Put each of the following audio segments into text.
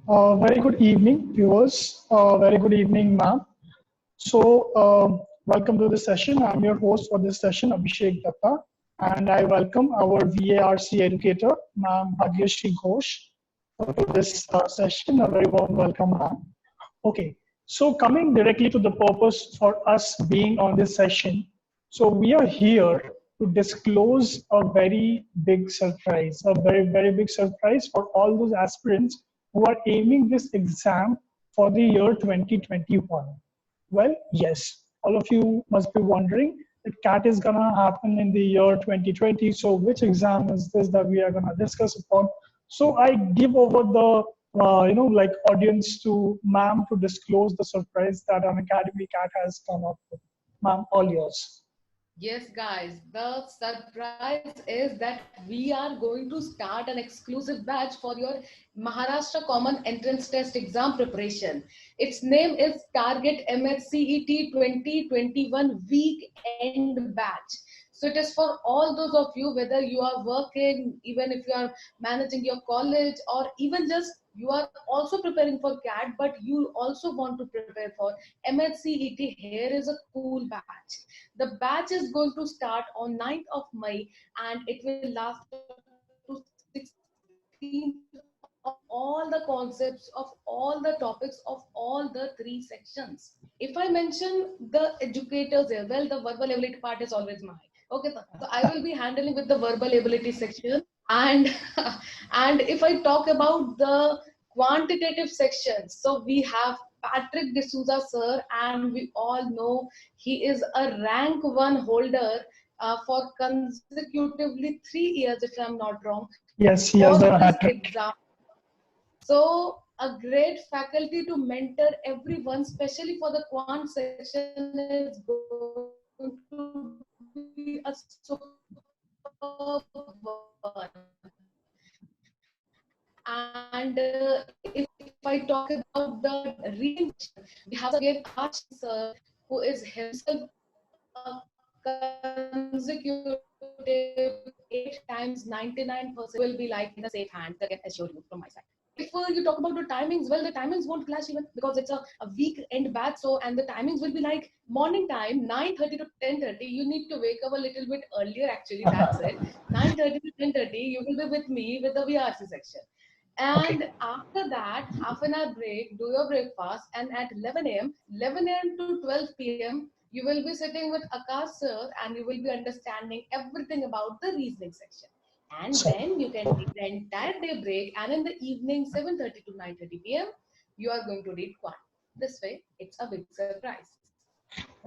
Very good evening, viewers. Very good evening, ma'am. Welcome to this session. I'm your host for this session, Abhishek Datta, and I welcome our VARC educator, ma'am Bhagyashree Ghosh, to this session. A very warm welcome, ma'am. Okay, so coming directly to the purpose for us being on this session. So we are here to disclose a very big surprise, a very, very big surprise for all those aspirants who are aiming this exam for the year 2021. Well, yes, all of you must be wondering that CAT is gonna happen in the year 2020. So which exam is this that we are gonna discuss upon? So I give over the like audience to ma'am to disclose the surprise that an academy CAT has come up with. Ma'am, all yours. Yes, guys, the surprise is that we are going to start an exclusive batch for your Maharashtra Common Entrance Test exam preparation. Its name is Target MHCET 2021 Weekend Batch. So it is for all those of you, whether you are working, even if you are managing your college, or even just you are also preparing for CAT, but you also want to prepare for MHCET. Here is a cool batch. The batch is going to start on 9th of May and it will last up to 16th of all the concepts of all the topics of all the three sections. If I mention the educators here, well, the verbal ability part is always mine. Okay, so I will be handling with the verbal ability section and and if I talk about the quantitative section, so we have Patrick D'Souza sir, and we all know he is a rank one holder for consecutively 3 years, if I'm not wrong, Yes, he for has done a this hat trick. exam. So a great faculty to mentor everyone, especially for the quant section, is going to be a superb one. And if I talk about the reading section, we have again Akash sir, who is himself a consecutive 8 times 99% will be like in a safe hands. I can assure you from my side. If you talk about the timings, well, the timings won't clash even because it's a week end batch. So, and the timings will be like morning time, 9:30 to 10:30. You need to wake up a little bit earlier, actually. That's it. 9:30 to 10:30, you will be with me with the VRC section. Okay. And after that, half an hour break, do your breakfast, and at 11 a.m. to 12 p.m., you will be sitting with Akash sir and you will be understanding everything about the reasoning section. And So, then you can take the entire day break, and in the evening, 7:30 to 9:30 p.m., you are going to read Quant. This way, it's a big surprise.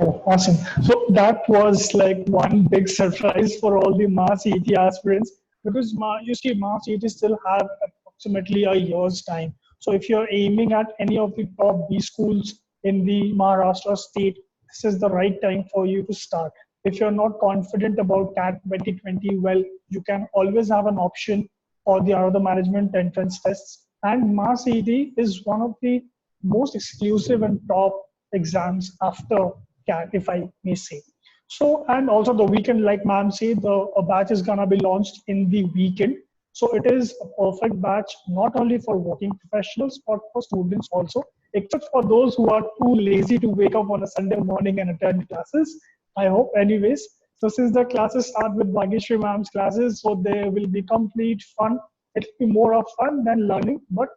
oh, awesome. So that was like one big surprise for all the Mass ET aspirants because you see, Mass ET still have approximately a year's time. So if you're aiming at any of the top B schools in the Maharashtra state, this is the right time for you to start. If you're not confident about CAT 2020, well, you can always have an option for the other management entrance tests. And Mass ET is one of the most exclusive and top exams after CAT, if I may say. So, and also the weekend, like ma'am said, the a batch is gonna be launched in the weekend. So it is a perfect batch, not only for working professionals, but for students also, except for those who are too lazy to wake up on a Sunday morning and attend classes. I hope anyways. So since the classes start with Bhagyashree ma'am's classes, so they will be complete fun. It will be more of fun than learning, but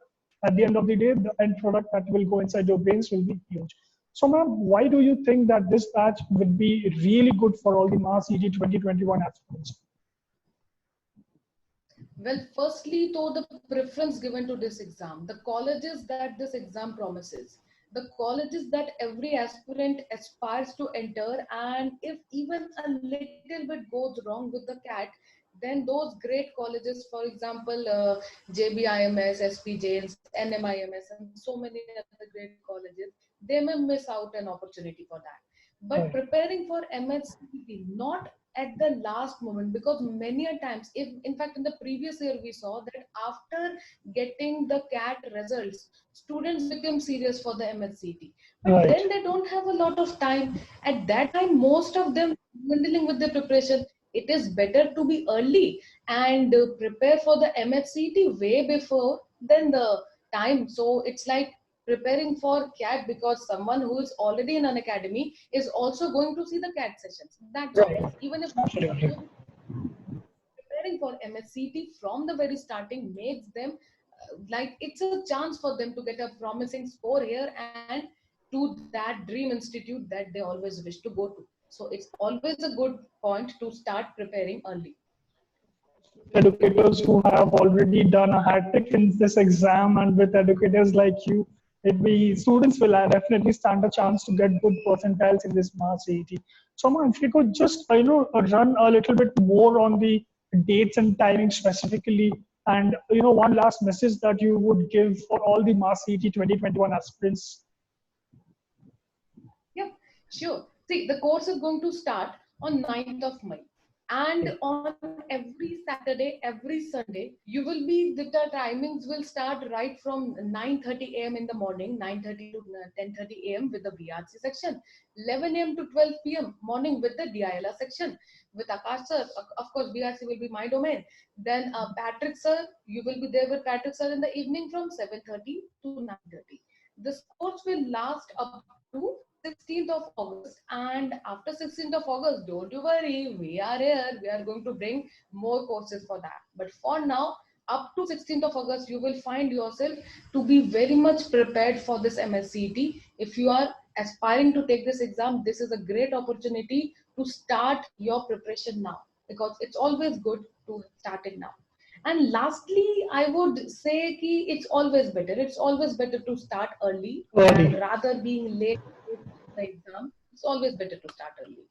at the end of the day, the end product that will go inside your brains will be huge. So, ma'am, why do you think that this batch would be really good for all the Mass ET 2021 aspirants? Well, firstly, though, the preference given to this exam, the colleges that this exam promises, the colleges that every aspirant aspires to enter, and if even a little bit goes wrong with the CAT, then those great colleges, for example, JBIMS, SP Jains, NMIMS, and so many other great colleges, they may miss out an opportunity for that. But Right. preparing for MHCP, not at the last moment, because many a times, if in fact in the previous year we saw that after getting the CAT results, students become serious for the MHCT, but Right. then they don't have a lot of time. At that time, most of them dwindling with their preparation. It is better to be early and prepare for the MHCT way before than the time. So it's like preparing for CAT, because someone who is already in an academy is also going to see the CAT sessions. That's all. Right. Even if Absolutely. preparing for MSCT from the very starting makes them like it's a chance for them to get a promising score here and to that dream institute that they always wish to go to. So it's always a good point to start preparing early. Educators who have already done a hat trick in this exam, and with educators like you, it be students will definitely stand a chance to get good percentiles in this Mass CET. So, ma'am, if you could just run a little bit more on the dates and timing specifically, and one last message that you would give for all the Mass CET 2021 aspirants. Yep, sure. See, the course is going to start on 9th of May. And on every Saturday, every Sunday, you will be, the timings will start right from 9:30 a.m. in the morning, 9:30 to 10:30 a.m. with the BRC section, 11 a.m. to 12 p.m. morning with the DILR section. With Akash sir, of course, BRC will be my domain. Then Patrick sir, you will be there with Patrick sir in the evening from 7:30 to 9:30. This course will last up to 16th of August, and after 16th of August, don't you worry, we are here. We are going to bring more courses for that. But for now, up to 16th of August, you will find yourself to be very much prepared for this MSCT. If you are aspiring to take this exam, this is a great opportunity to start your preparation now, because it's always good to start it now. And lastly, I would say ki it's always better. It's always better to start early than Early. rather being late the exam. It's always better to start early.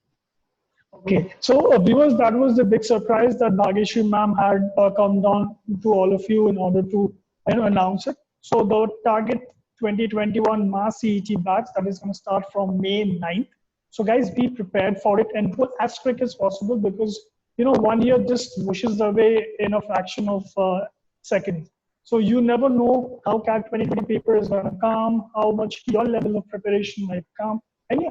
Okay, so viewers, that was the big surprise that Bhageshri ma'am had come down to all of you in order to announce it. So the target 2021 Mass CET batch that is going to start from May 9th. So guys, be prepared for it and go as quick as possible, because 1 year just whooshes away in a fraction of seconds. So you never know how CAT 2020 paper is going to come, how much your level of preparation might come. Any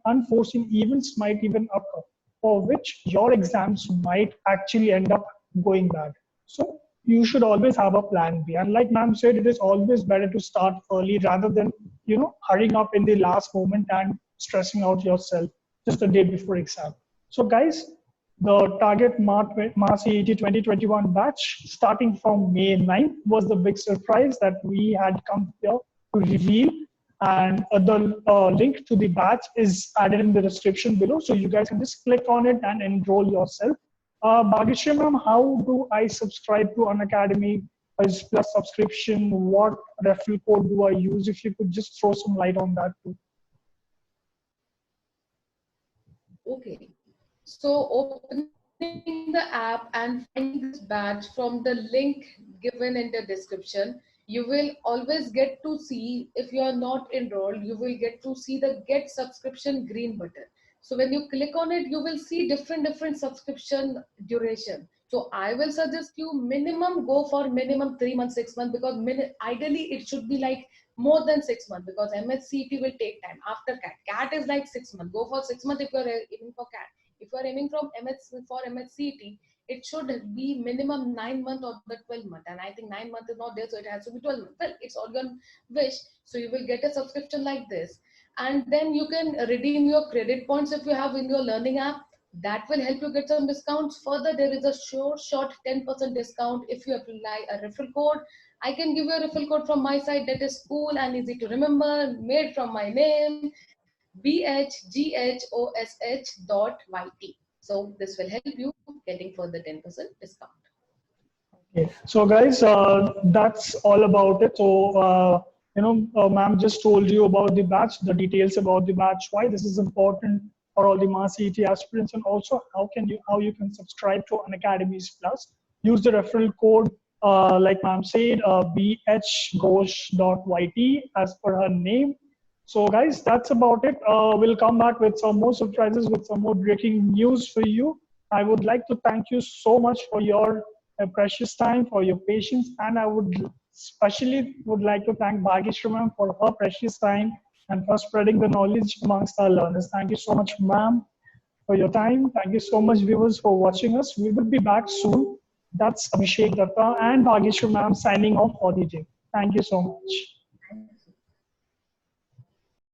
unforeseen events might even occur, for which your exams might actually end up going bad. So you should always have a plan B. And like ma'am said, it is always better to start early rather than hurrying up in the last moment and stressing out yourself just a day before exam. So guys, the target Mass CET 2021 batch starting from May 9th was the big surprise that we had come here to reveal. And the link to the batch is added in the description below, so you guys can just click on it and enroll yourself. Bhageshri ma'am, how do I subscribe to Unacademy Plus subscription? What referral code do I use? If you could just throw some light on that too. Okay. So opening the app and finding this badge from the link given in the description, you will always get to see, if you are not enrolled, you will get to see the get subscription green button. So when you click on it, you will see different subscription duration. So I will suggest you minimum go for minimum 3 months, 6 months, because ideally it should be like more than 6 months, because MSCT will take time after CAT. CAT is like 6 months. Go for 6 months if you are aiming for CAT. If you are aiming from for MSCT, it should be minimum 9 months or the 12 month. And I think 9 months is not there, so it has to be 12 months. Well, it's all your wish. So you will get a subscription like this. And then you can redeem your credit points if you have in your learning app. That will help you get some discounts. Further, there is a short 10% discount if you apply a referral code. I can give you a referral code from my side that is cool and easy to remember, made from my name, bhghosh.yt. So this will help you getting further 10% discount. Okay. So guys, that's all about it. So ma'am just told you about the batch, the details about the batch, why this is important for all the Mass CET aspirants, and also how you can subscribe to Unacademy Plus. Use the referral code, like ma'am said, bhghosh.yt as per her name. So guys, that's about it. We'll come back with some more surprises, with some more breaking news for you. I would like to thank you so much for your precious time, for your patience, and I would especially would like to thank Bhageshri ma'am for her precious time and for spreading the knowledge amongst our learners. Thank you so much, ma'am, for your time. Thank you so much, viewers, for watching us. We will be back soon. That's Abhishek Datta and Bhageshri ma'am signing off for the day. Thank you so much.